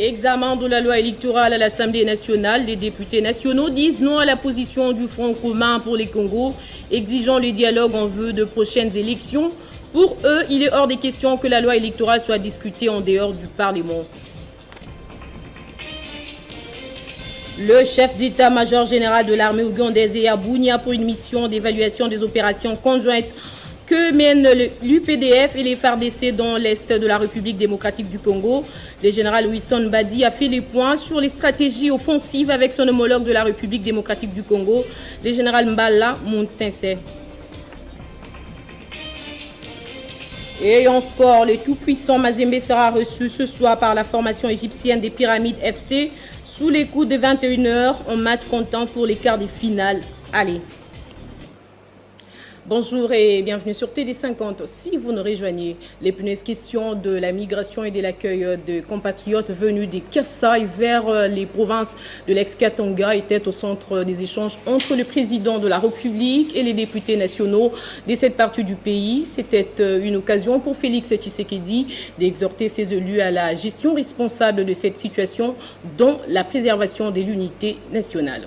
Examen de la loi électorale à l'Assemblée nationale. Les députés nationaux disent non à la position du Front commun pour les Congos, exigeant le dialogue en vue de prochaines élections. Pour eux, il est hors des questions que la loi électorale soit discutée en dehors du Parlement. Le chef d'état-major général de l'armée ougandaise est à Bunia pour une mission d'évaluation des opérations conjointes que mènent l'UPDF et les FARDC dans l'est de la République démocratique du Congo. Le général Wilson Badi a fait les points sur les stratégies offensives avec son homologue de la République démocratique du Congo, le général Mbala Montsense. Et en sport, le tout-puissant Mazembe sera reçu ce soir par la formation égyptienne des Pyramides FC sous les coups de 21h en match comptant pour les quarts de finale. Allez. Bonjour et bienvenue sur TD50. Si vous nous rejoignez, l'épineuse question de la migration et de l'accueil de compatriotes venus des Kasaï vers les provinces de l'ex-Katanga était au centre des échanges entre le président de la République et les députés nationaux de cette partie du pays. C'était une occasion pour Félix Tshisekedi d'exhorter ses élus à la gestion responsable de cette situation, dont la préservation de l'unité nationale.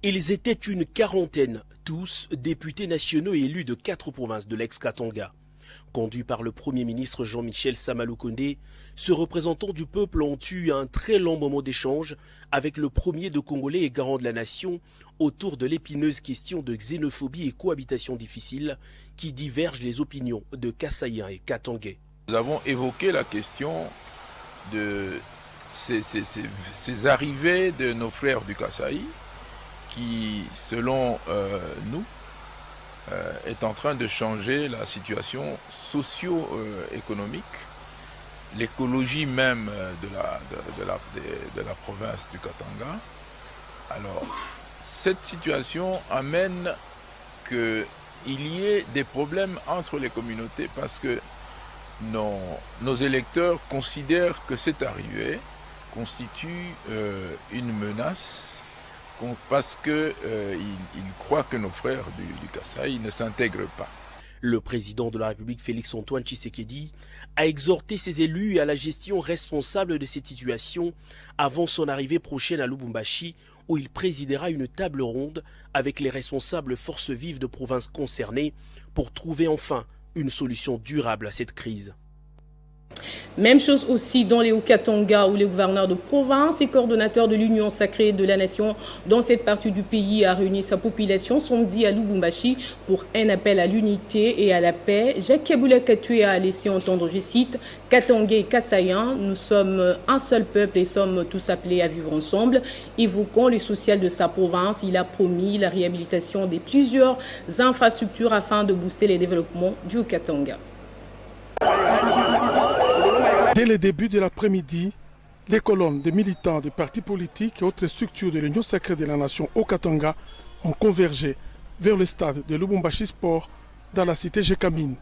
Ils étaient une quarantaine, tous députés nationaux et élus de 4 provinces de l'ex-Katanga. Conduits par le Premier ministre Jean-Michel Samaloukonde, ce représentant du peuple ont eu un très long moment d'échange avec le premier de Congolais et garant de la nation autour de l'épineuse question de xénophobie et cohabitation difficile qui divergent les opinions de Kasaïens et Katangais. Nous avons évoqué la question de ces arrivées de nos frères du Kasaï, qui, selon nous, est en train de changer la situation socio-économique, l'écologie même de la province du Katanga. Alors, cette situation amène qu'il y ait des problèmes entre les communautés parce que nos électeurs considèrent que cette arrivée constitue une menace parce qu'ils croient que nos frères du Kasaï ne s'intègrent pas. Le président de la République, Félix-Antoine Tshisekedi, a exhorté ses élus à la gestion responsable de cette situation avant son arrivée prochaine à Lubumbashi, où il présidera une table ronde avec les responsables forces vives de provinces concernées pour trouver enfin une solution durable à cette crise. Même chose aussi dans les Hauts-Katanga où le gouverneur de province et coordonnateur de l'Union sacrée de la nation dans cette partie du pays a réuni sa population samedi à Lubumbashi pour un appel à l'unité et à la paix. Jacques Kabula Katoué a laissé entendre, je cite, « Katangais et Kasaïens, nous sommes un seul peuple et sommes tous appelés à vivre ensemble ». Évoquant le social de sa province, il a promis la réhabilitation de plusieurs infrastructures afin de booster les développements du Haut-Katanga. Dès le début de l'après-midi, les colonnes de militants des partis politiques et autres structures de l'Union sacrée de la nation au Katanga ont convergé vers le stade de Lubumbashi Sport dans la cité Jekamine.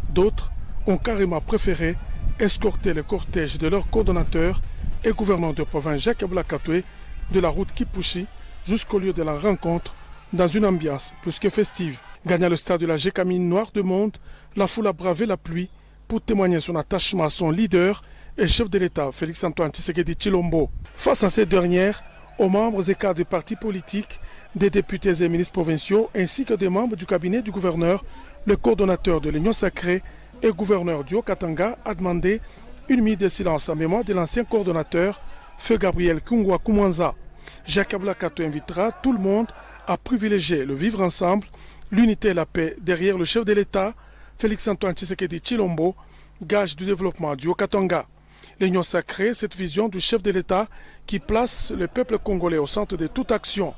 D'autres ont carrément préféré escorter le cortège de leur coordonnateur et gouverneur de province Jacques Kabula Katoué de la route Kipushi jusqu'au lieu de la rencontre dans une ambiance plus que festive. Gagnant le stade de la Jekamine noire de monde, la foule a bravé la pluie pour témoigner son attachement à son leader et chef de l'État, Félix-Antoine Tshisekedi Tshilombo. Face à cette dernière, aux membres et cadres des partis politiques, des députés et ministres provinciaux, ainsi que des membres du cabinet du gouverneur, le coordonnateur de l'Union sacrée et gouverneur du Haut-Katanga a demandé une minute de silence en mémoire de l'ancien coordonnateur, Feu Gabriel Kungwa Kumwanza. Jacques Kabula Katoué invitera tout le monde à privilégier le vivre ensemble, l'unité et la paix derrière le chef de l'État, Félix-Antoine Tshisekedi Tshilombo, gage du développement du Haut-Katanga. L'Union sacrée, cette vision du chef de l'État qui place le peuple congolais au centre de toute action.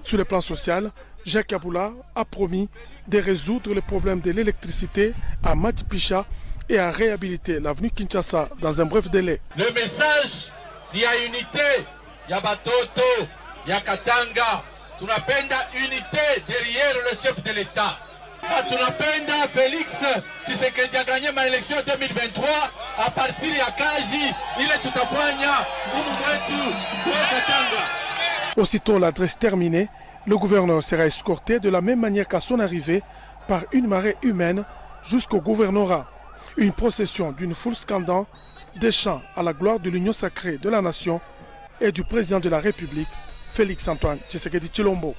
Sur le plan social, Jacques Kabula a promis de résoudre le problème de l'électricité à Matipicha et à réhabiliter l'avenue Kinshasa dans un bref délai. Le message, il y a unité, il y a Batoto, il y a Katanga. Tunapenda unité derrière le chef de l'État. Tunapenda Félix Tshisekedi a gagné ma élection 2023 à partir ya kaji ile tutafanya humu mwetu kwa Katanga. Aussitôt l'adresse terminée, le gouverneur sera escorté de la même manière qu'à son arrivée par une marée humaine jusqu'au gouvernorat. Une procession d'une foule scandant des chants à la gloire de l'union sacrée de la nation et du président de la République, Félix-Antoine Tshisekedi Tshilombo.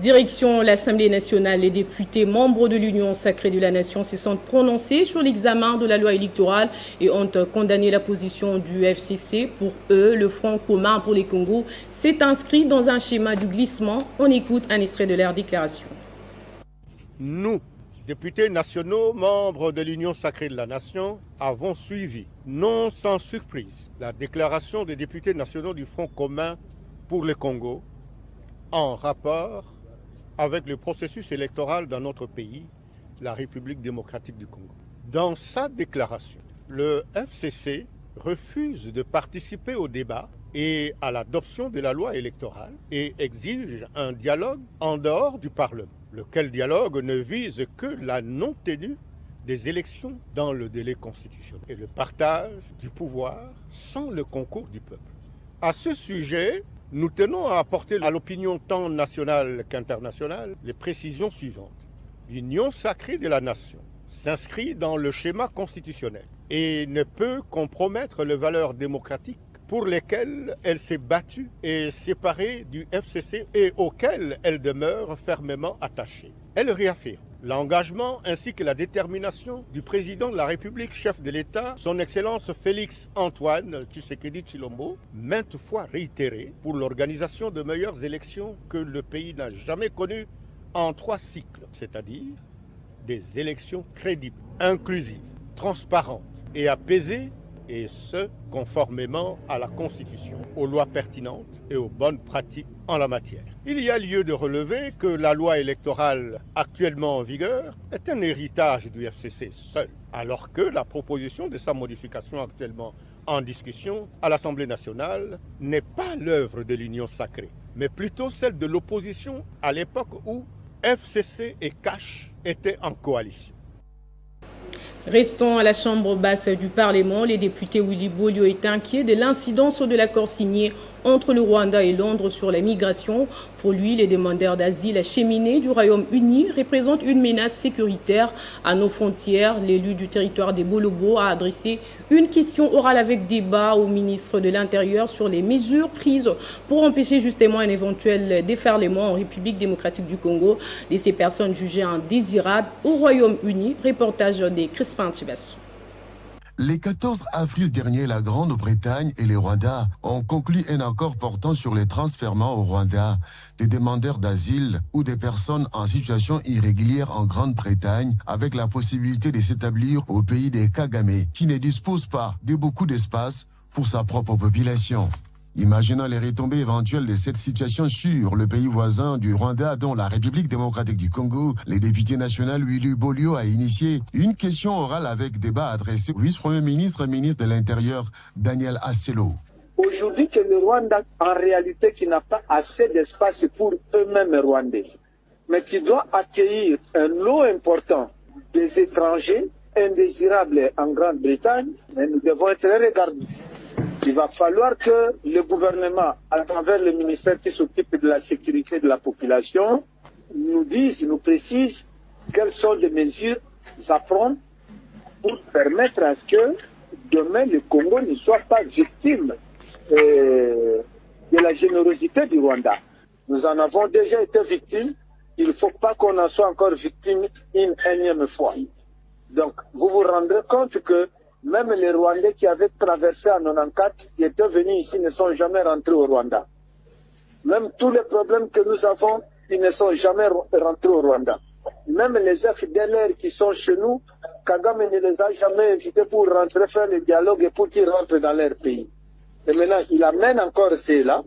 Direction l'Assemblée nationale, les députés membres de l'Union sacrée de la nation se sont prononcés sur l'examen de la loi électorale et ont condamné la position du FCC. Pour eux, le Front commun pour les Congos s'est inscrit dans un schéma du glissement. On écoute un extrait de leur déclaration. Nous, députés nationaux, membres de l'Union sacrée de la nation, avons suivi, non sans surprise, la déclaration des députés nationaux du Front commun pour le Congo en rapport avec le processus électoral dans notre pays, la République démocratique du Congo. Dans sa déclaration, le FCC refuse de participer au débat et à l'adoption de la loi électorale et exige un dialogue en dehors du Parlement, lequel dialogue ne vise que la non-tenue des élections dans le délai constitutionnel et le partage du pouvoir sans le concours du peuple. À ce sujet, nous tenons à apporter à l'opinion tant nationale qu'internationale les précisions suivantes. L'union sacrée de la nation s'inscrit dans le schéma constitutionnel et ne peut compromettre les valeurs démocratiques pour lesquelles elle s'est battue et séparée du FCC et auxquelles elle demeure fermement attachée. Elle réaffirme l'engagement ainsi que la détermination du président de la République, chef de l'État, son Excellence Félix-Antoine Tshisekedi Tshilombo, maintes fois réitéré pour l'organisation de meilleures élections que le pays n'a jamais connues en 3 cycles, c'est-à-dire des élections crédibles, inclusives, transparentes et apaisées, et ce, conformément à la Constitution, aux lois pertinentes et aux bonnes pratiques en la matière. Il y a lieu de relever que la loi électorale actuellement en vigueur est un héritage du FCC seul, alors que la proposition de sa modification actuellement en discussion à l'Assemblée nationale n'est pas l'œuvre de l'Union sacrée, mais plutôt celle de l'opposition à l'époque où FCC et CACH étaient en coalition. Restons à la Chambre basse du Parlement. Les députés Willy Bolio est inquiet de l'incidence de l'accord signé entre le Rwanda et Londres sur la migration. Pour lui, les demandeurs d'asile acheminés du Royaume-Uni représentent une menace sécuritaire à nos frontières. L'élu du territoire des Bolobo a adressé une question orale avec débat au ministre de l'Intérieur sur les mesures prises pour empêcher justement un éventuel déferlement en République démocratique du Congo de ces personnes jugées indésirables au Royaume-Uni. Reportage des Crispin Tchibassou. Le 14 avril dernier, la Grande-Bretagne et le Rwanda ont conclu un accord portant sur les transfèrements au Rwanda des demandeurs d'asile ou des personnes en situation irrégulière en Grande-Bretagne, avec la possibilité de s'établir au pays des Kagame, qui ne dispose pas de beaucoup d'espace pour sa propre population. Imaginant les retombées éventuelles de cette situation sur le pays voisin du Rwanda, dont la République démocratique du Congo, le député national Willy Bolio a initié une question orale avec débat adressé au vice-premier ministre, ministre de l'Intérieur, Daniel Asselo. Aujourd'hui, que le Rwanda, en réalité, qui n'a pas assez d'espace pour eux-mêmes rwandais, mais qui doit accueillir un lot important des étrangers indésirables en Grande-Bretagne, mais nous devons être regardés. Il va falloir que le gouvernement, à travers le ministère qui s'occupe de la sécurité de la population, nous dise, nous précise quelles sont les mesures à prendre pour permettre à ce que demain le Congo ne soit pas victime de la générosité du Rwanda. Nous en avons déjà été victimes, il ne faut pas qu'on en soit encore victime une énième fois. Donc, vous vous rendrez compte que même les Rwandais qui avaient traversé en 94, qui étaient venus ici, ne sont jamais rentrés au Rwanda. Même tous les problèmes que nous avons, ils ne sont jamais rentrés au Rwanda. Même les FDLR qui sont chez nous, Kagame ne les a jamais invités pour rentrer faire le dialogue et pour qu'ils rentrent dans leur pays. Et maintenant, il amène encore ceux-là.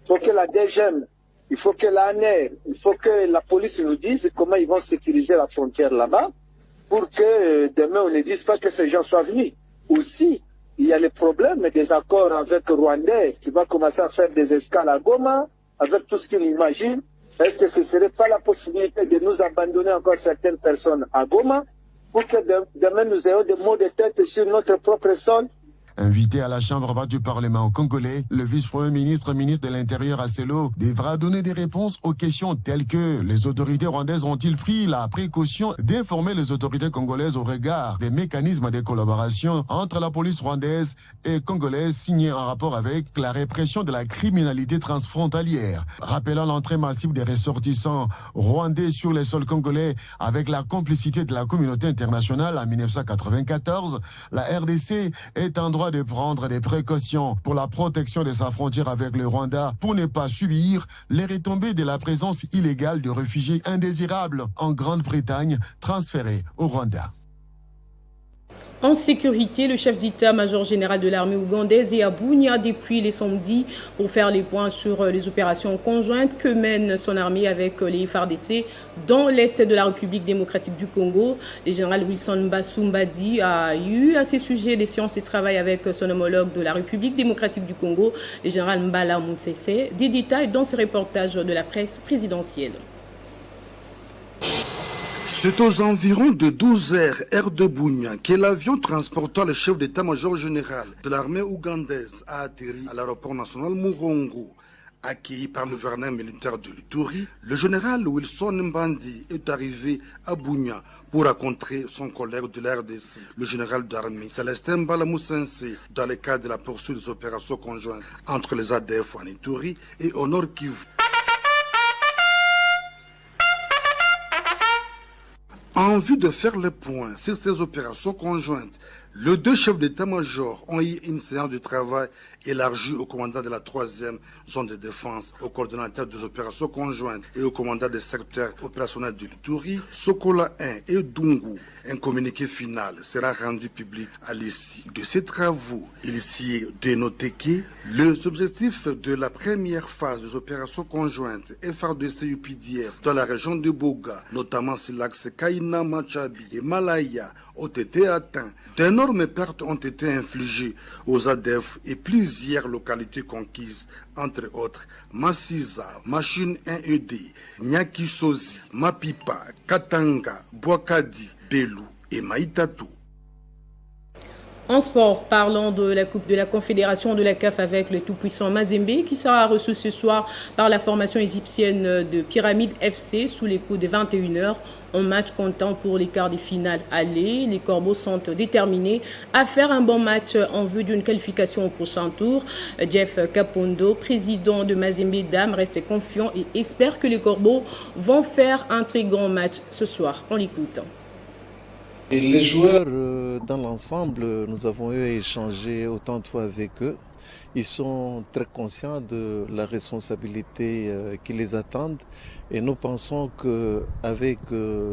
Il faut que la DGM, il faut que l'ANR, il faut que la police nous dise comment ils vont sécuriser la frontière là-bas, pour que demain on ne dise pas que ces gens soient venus. Aussi, il y a le problème des accords avec Rwandais qui va commencer à faire des escales à Goma, avec tout ce qu'il imagine. Est-ce que ce ne serait pas la possibilité de nous abandonner encore certaines personnes à Goma pour que demain nous ayons des maux de tête sur notre propre sol? Invité à la chambre basse du Parlement congolais, le vice-premier ministre de l'Intérieur Asselo devra donner des réponses aux questions telles que les autorités rwandaises ont-ils pris la précaution d'informer les autorités congolaises au regard des mécanismes de collaboration entre la police rwandaise et congolaise signés en rapport avec la répression de la criminalité transfrontalière. Rappelant l'entrée massive des ressortissants rwandais sur les sols congolais avec la complicité de la communauté internationale en 1994, la RDC est en droit de prendre des précautions pour la protection de sa frontière avec le Rwanda pour ne pas subir les retombées de la présence illégale de réfugiés indésirables en Grande-Bretagne transférés au Rwanda. En sécurité, le chef d'état-major général de l'armée ougandaise est à Bunia depuis les samedis pour faire les points sur les opérations conjointes que mène son armée avec les FARDC dans l'est de la République démocratique du Congo. Le général Wilson Basumbadi a eu à ces sujets des séances de travail avec son homologue de la République démocratique du Congo, le général Mbala Moutsese. Des détails dans ce reportage de la presse présidentielle. C'est aux environs de 12 heures de Bunia que l'avion transportant le chef d'état-major général de l'armée ougandaise a atterri à l'aéroport national Murongo. Accueilli par le gouverneur militaire de l'Ituri, le général Wilson Mbandi est arrivé à Bunia pour rencontrer son collègue de l'RDC, le général d'armée Célestin Mbala Moutsese, dans le cadre de la poursuite des opérations conjointes entre les ADF en Ituri et au Nord Kivu. En vue de faire le point sur ces opérations conjointes, les deux chefs d'état-major ont eu une séance de travail élargie au commandant de la 3e zone de défense, au coordonnateur des opérations conjointes et au commandant des secteurs opérationnels de l'Ituri, Sokola 1 et Dungu. Un communiqué final sera rendu public à l'issue de ces travaux. Il s'y est dénoté que les objectifs de la première phase des opérations conjointes FARDC-UPDF dans la région de Boga, notamment sur l'axe Kaina, Machabi et Malaya, ont été atteints. D'énormes pertes ont été infligées aux ADF et plusieurs localités conquises, entre autres Massiza, Machine 1ED, Nyakisozi, Mapipa, Katanga, Boakadi, Belou et Maïtatou. En sport, parlons de la Coupe de la Confédération de la CAF avec le tout-puissant Mazembe qui sera reçu ce soir par la formation égyptienne de Pyramide FC sous les coups des 21h en match comptant pour les quarts de finale aller. Les Corbeaux sont déterminés à faire un bon match en vue d'une qualification au prochain tour. Jeff Kapondo, président de Mazembe Dame, reste confiant et espère que les Corbeaux vont faire un très grand match ce soir. On l'écoute. Et les joueurs, dans l'ensemble, nous avons eu à échanger autant de fois avec eux. Ils sont très conscients de la responsabilité qui les attend et nous pensons qu'avec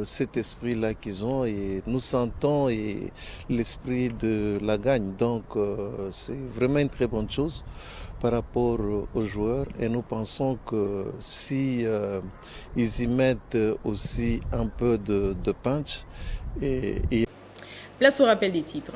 cet esprit-là qu'ils ont, et nous sentons l'esprit de la gagne. Donc c'est vraiment une très bonne chose par rapport aux joueurs et nous pensons que si ils y mettent aussi un peu de punch. Place au rappel des titres.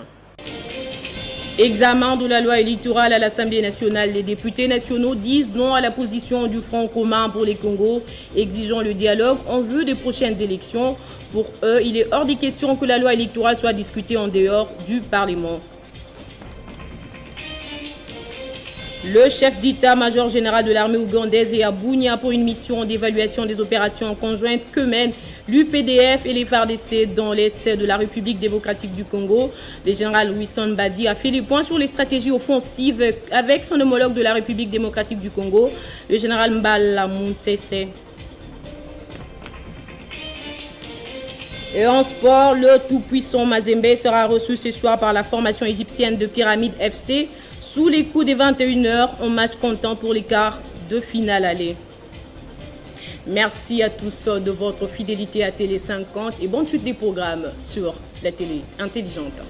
Examen de la loi électorale à l'Assemblée nationale. Les députés nationaux disent non à la position du Front commun pour les Congos, exigeant le dialogue en vue des prochaines élections. Pour eux, il est hors des questions que la loi électorale soit discutée en dehors du Parlement. Le chef d'état-major général de l'armée ougandaise est à Bunia pour une mission d'évaluation des opérations conjointes que mènent l'UPDF et les FARDC dans l'est de la République démocratique du Congo. Le général Wilson Mbadi a fait les points sur les stratégies offensives avec son homologue de la République démocratique du Congo, le général Mbala Moutsese. Et en sport, le tout-puissant Mazembe sera reçu ce soir par la formation égyptienne de Pyramide FC sous les coups des 21h en match comptant pour les quarts de finale aller. Merci à tous de votre fidélité à Télé 50 et bonne suite des programmes sur la télé intelligente.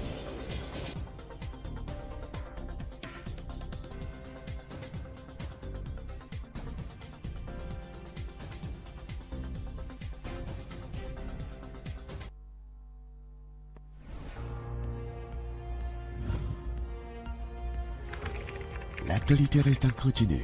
L'actualité reste à continuer.